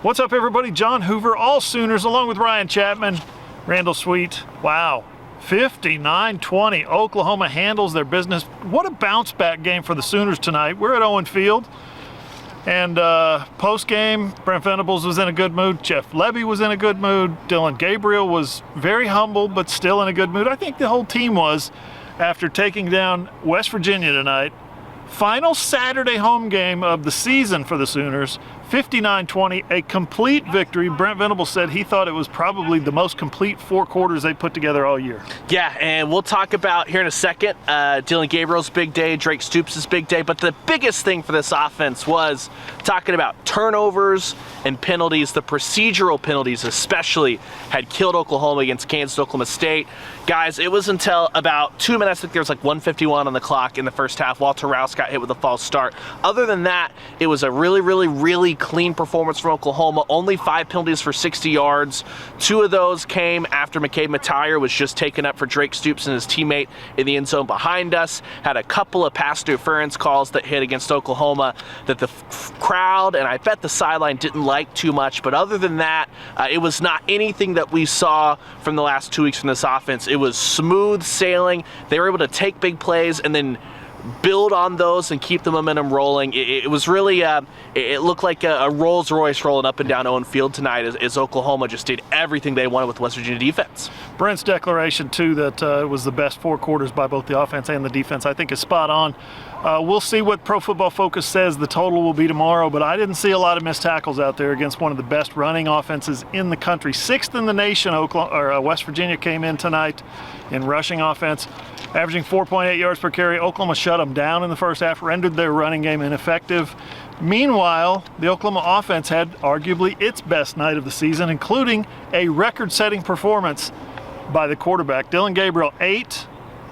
What's up, everybody? John Hoover, all Sooners, along with Ryan Chapman, Randall Sweet. Wow, 59-20. Oklahoma handles their business. What a bounce-back game for the Sooners tonight. We're at Owen Field. And post-game, Brent Venables was in a good mood. Jeff Lebby was in a good mood. Dylan Gabriel was very humble, but still in a good mood. I think the whole team was, after taking down West Virginia tonight. Final Saturday home game of the season for the Sooners, 59-20, a complete victory. Brent Venables said he thought it was probably the most complete 4 quarters they put together all year. Yeah, and we'll talk about here in a second Dylan Gabriel's big day, Drake Stoops' big day, but the biggest thing for this offense was talking about turnovers and penalties. The procedural penalties especially had killed Oklahoma against Kansas, Oklahoma State. Guys, it was until about 2 minutes, I think there was like 1:51 on the clock in the first half. Walter Rouse got hit with a false start. Other than that, it was a really clean performance from Oklahoma. Only 5 penalties for 60 yards. 2 of those came after McCabe Matire was just taken up for Drake Stoops and his teammate in the end zone behind us. Had a couple of pass interference calls that hit against Oklahoma that the crowd and I bet the sideline didn't like too much. But other than that, it was not anything that we saw from the last 2 weeks from this offense. It was smooth sailing. They were able to take big plays and then build on those and keep the momentum rolling. It was really, it looked like a Rolls Royce rolling up and down Owen Field tonight as Oklahoma just did everything they wanted with West Virginia defense. Brent's declaration, too, that it was the best 4 quarters by both the offense and the defense, I think is spot on. We'll see what Pro Football Focus says the total will be tomorrow, but I didn't see a lot of missed tackles out there against one of the best running offenses in the country. 6th in the nation. West Virginia came in tonight in rushing offense, averaging 4.8 yards per carry. Oklahoma shut them down in the first half, rendered their running game ineffective. Meanwhile, the Oklahoma offense had arguably its best night of the season, including a record-setting performance by the quarterback. Dylan Gabriel, 8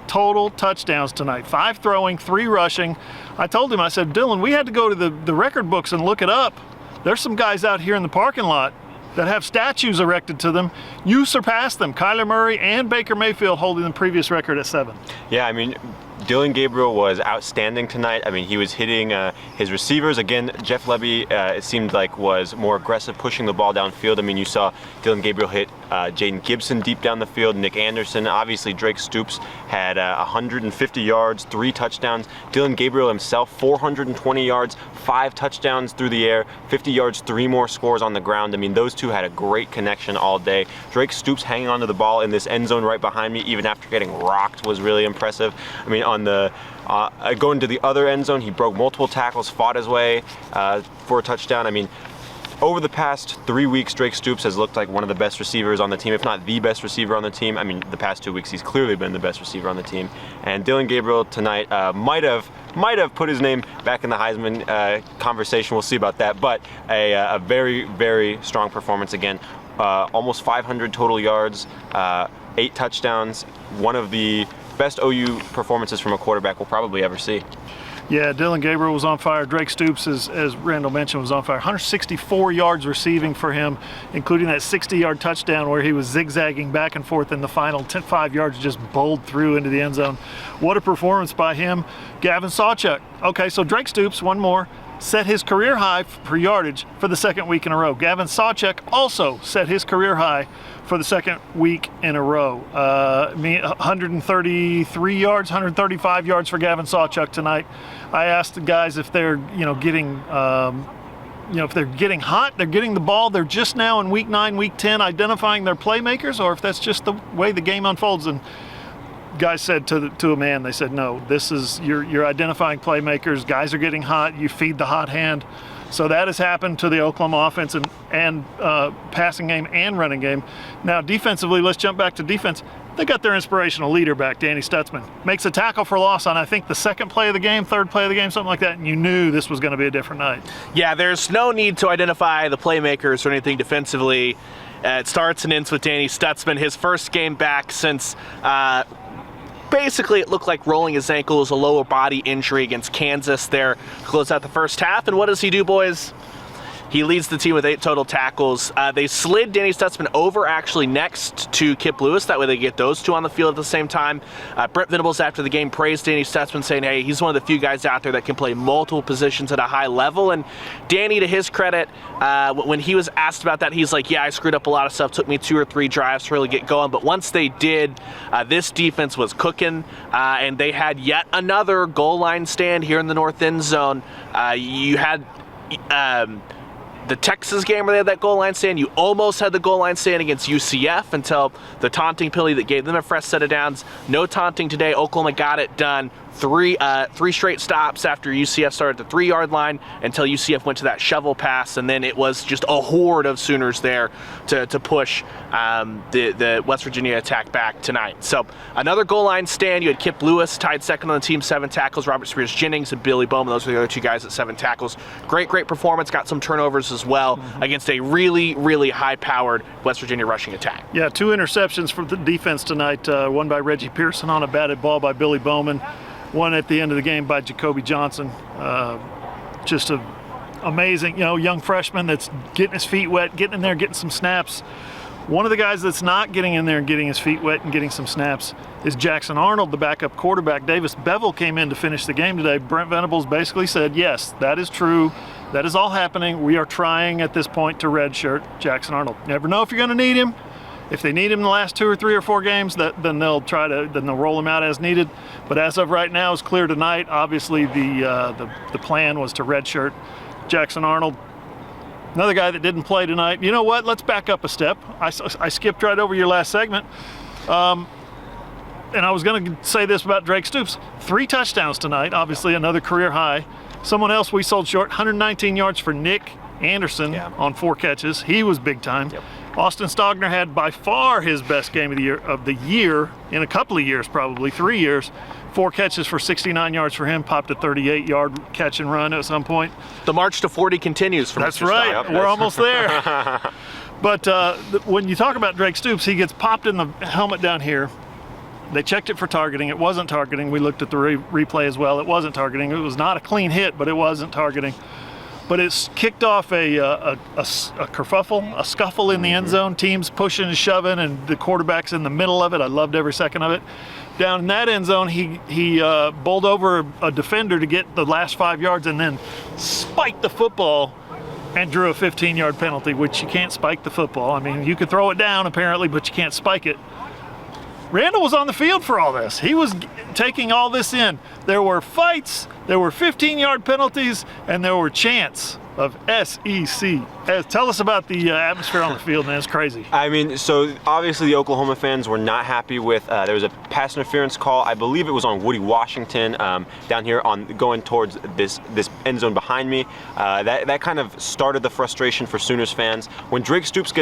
total touchdowns tonight, 5 throwing, 3 rushing. I told him, I said, Dylan, we had to go to the record books and look it up. There's some guys out here in the parking lot that have statues erected to them. You surpassed them. Kyler Murray and Baker Mayfield holding the previous record at 7. Yeah, I mean, Dylan Gabriel was outstanding tonight. I mean, he was hitting his receivers. Again, Jeff Lebby, it seemed like, was more aggressive, pushing the ball downfield. I mean, you saw Dylan Gabriel hit Jaden Gibson deep down the field, Nick Anderson. Obviously, Drake Stoops had 150 yards, 3 touchdowns. Dylan Gabriel himself, 420 yards, 5 touchdowns through the air, 50 yards, 3 more scores on the ground. I mean, those two had a great connection all day. Drake Stoops hanging onto the ball in this end zone right behind me, even after getting rocked, was really impressive. I mean, on the going to the other end zone, he broke multiple tackles, fought his way for a touchdown. I mean, over the past 3 weeks, Drake Stoops has looked like one of the best receivers on the team, if not the best receiver on the team. I mean, the past 2 weeks, he's clearly been the best receiver on the team. And Dylan Gabriel tonight might have put his name back in the Heisman conversation. We'll see about that. But a very strong performance again. Almost 500 total yards, 8 touchdowns. One of the best OU performances from a quarterback we'll probably ever see. Yeah, Dylan Gabriel was on fire. Drake Stoops, as Randall mentioned, was on fire. 164 yards receiving for him, including that 60-yard touchdown where he was zigzagging back and forth in the final 5 yards, just bowled through into the end zone. What a performance by him. Gavin Sawchuk. Okay, so Drake Stoops, one more, set his career high for yardage for the 2nd week in a row. Gavin Sawchuk also set his career high for the 2nd week in a row. 133 yards, 135 yards for Gavin Sawchuk tonight. I asked the guys if they're, getting, if they're getting hot, they're getting the ball, they're just now in week 9, week 10, identifying their playmakers, or if that's just the way the game unfolds. And guys said to a man, they said, no, this is, you're identifying playmakers. Guys are getting hot. You feed the hot hand. So that has happened to the Oklahoma offense and passing game and running game. Now defensively, let's jump back to defense. They got their inspirational leader back, Danny Stutzman. Makes a tackle for loss on, I think, the 2nd play of the game, 3rd play of the game, something like that, and you knew this was going to be a different night. Yeah, there's no need to identify the playmakers or anything defensively. It starts and ends with Danny Stutzman, his first game back since basically it looked like rolling his ankle was a lower body injury against Kansas there. Close out the first half, and what does he do, boys? He leads the team with 8 total tackles. They slid Danny Stutzman over actually next to Kip Lewis. That way they get those two on the field at the same time. Brent Venables after the game praised Danny Stutzman, saying, hey, he's one of the few guys out there that can play multiple positions at a high level. And Danny, to his credit, when he was asked about that, he's like, yeah, I screwed up a lot of stuff. Took me 2 or 3 drives to really get going. But once they did, this defense was cooking, and they had yet another goal line stand here in the north end zone. You had the Texas game where they had that goal line stand. You almost had the goal line stand against UCF until the taunting penalty that gave them a fresh set of downs. No taunting today. Oklahoma got it done. Three straight stops after UCF started at the 3-yard line until UCF went to that shovel pass, and then it was just a horde of Sooners there to push the West Virginia attack back tonight. So another goal line stand. You had Kip Lewis tied second on the team, 7 tackles. Robert Spears-Jennings and Billy Bowman, those were the other 2 guys at 7 tackles. Great performance. Got some turnovers as well against a really, really high-powered West Virginia rushing attack. Yeah, 2 interceptions from the defense tonight. One by Reggie Pearson on a batted ball by Billy Bowman. One at the end of the game by Jacoby Johnson. Just an amazing, young freshman that's getting his feet wet, getting in there, getting some snaps. One of the guys that's not getting in there and getting his feet wet and getting some snaps is Jackson Arnold, the backup quarterback. Davis Bevel came in to finish the game today. Brent Venables basically said, yes, that is true. That is all happening. We are trying at this point to redshirt Jackson Arnold. Never know if you're going to need him. If they need him in the last 2 or 3 or 4 games, then they'll roll him out as needed. But as of right now, it's clear tonight. Obviously, the plan was to redshirt Jackson Arnold. Another guy that didn't play tonight. You know what? Let's back up a step. I skipped right over your last segment. And I was going to say this about Drake Stoops. 3 touchdowns tonight. Obviously, another career high. Someone else we sold short. 119 yards for Nick Anderson on 4 catches. He was big time. Yep. Austin Stogner had by far his best game of the year in a couple of years, probably 3 years. 4 catches for 69 yards for him, popped a 38-yard catch and run at some point. The march to 40 continues for That's Mr. right. Stogner. We're almost there. But when you talk about Drake Stoops, he gets popped in the helmet down here. They checked it for targeting. It wasn't targeting. We looked at the replay as well. It wasn't targeting. It was not a clean hit, but it wasn't targeting. But it's kicked off a kerfuffle, a scuffle in the end zone. Teams pushing and shoving, and the quarterback's in the middle of it. I loved every second of it. Down in that end zone, he bowled over a defender to get the last 5 yards and then spiked the football and drew a 15-yard penalty, which you can't spike the football. I mean, you can throw it down apparently, but you can't spike it. Randall was on the field for all this. He was taking all this in. There were fights, there were 15-yard penalties, and there were chants of SEC. Tell us about the atmosphere on the field, man. It's crazy. I mean, so obviously the Oklahoma fans were not happy with, there was a pass interference call. I believe it was on Woody Washington down here going towards this end zone behind me. That kind of started the frustration for Sooners fans. When Drake Stoops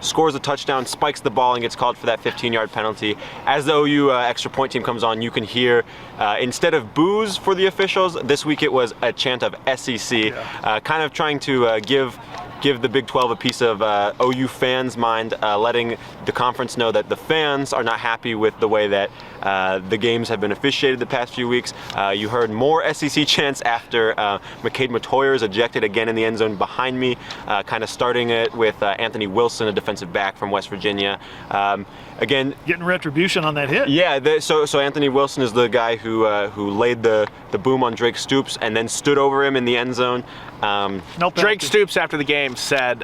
scores a touchdown, spikes the ball, and gets called for that 15-yard penalty, as the OU extra point team comes on, you can hear, instead of boos for the officials, this week it was a chant of SEC, kind of trying to give the Big 12 a piece of OU fans' mind, letting the conference know that the fans are not happy with the way that the games have been officiated the past few weeks. You heard more SEC chants after McCade Matoyer is ejected again in the end zone behind me, kind of starting it with Anthony Wilson, a defensive back from West Virginia. Again, getting retribution on that hit. Yeah, so Anthony Wilson is the guy who laid the boom on Drake Stoops and then stood over him in the end zone. Drake Stoops after the game said,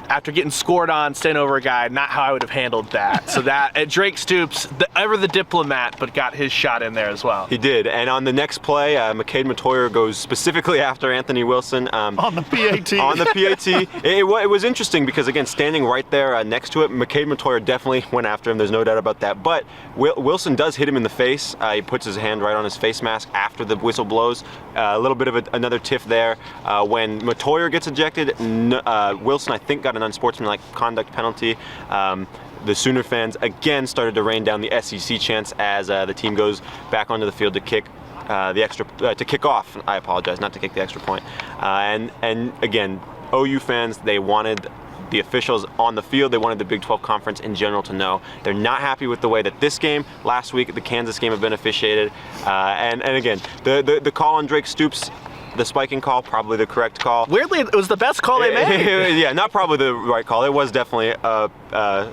after getting scored on, staying over a guy, not how I would have handled that. So that Drake Stoops, ever the diplomat, but got his shot in there as well. He did, and on the next play, McCade Matoyer goes specifically after Anthony Wilson. On the PAT. On the PAT. It was interesting because, again, standing right there next to it, McCade Matoyer definitely went after him, there's no doubt about that. But Wilson does hit him in the face. He puts his hand right on his face mask after the whistle blows. A little bit of another tiff there. When Matoyer gets ejected, Wilson, I think, got an unsportsmanlike conduct penalty. The Sooner fans again started to rain down the SEC chants as the team goes back onto the field to kick to kick off. I apologize, not to kick the extra point. And again, OU fans, they wanted the officials on the field. They wanted the Big 12 Conference in general to know they're not happy with the way that this game, last week, the Kansas game have been officiated. And again, the call on Drake Stoops, the spiking call, probably the correct call. Weirdly, it was the best call they made. Yeah, not probably the right call. It was definitely a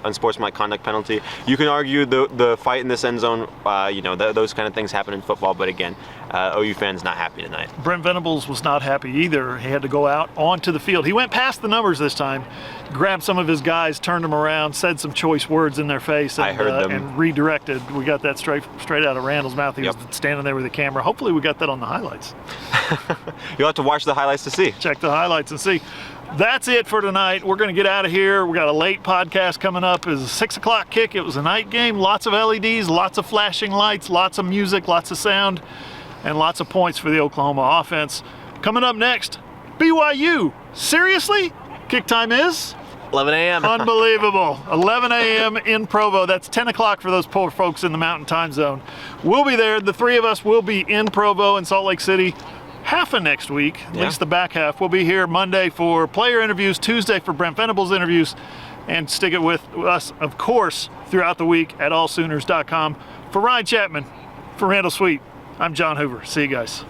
unsportsmanlike conduct penalty. You can argue the fight in this end zone, those kind of things happen in football, but again, OU fans not happy tonight. Brent Venables was not happy either. He had to go out onto the field. He went past the numbers this time, grabbed some of his guys, turned them around, said some choice words in their face, and, I heard them. And redirected. We got that straight out of Randall's mouth. He was standing there with the camera. Hopefully we got that on the highlights. You'll have to watch the highlights to see. Check the highlights and see. That's it for tonight. We're going to get out of here. We got a late podcast coming up. It's a 6 o'clock kick. It was a night game. Lots of LEDs, lots of flashing lights, lots of music, lots of sound, and lots of points for the Oklahoma offense. Coming up next, BYU. Seriously? Kick time is? 11 a.m. Unbelievable. 11 a.m. in Provo. That's 10 o'clock for those poor folks in the Mountain Time Zone. We'll be there. The three of us will be in Provo in Salt Lake City half of next week, at least the back half. We'll be here Monday for player interviews, Tuesday for Brent Venables interviews, and stick it with us, of course, throughout the week at AllSooners.com. For Ryan Chapman, for Randall Sweet, I'm John Hoover. See you guys.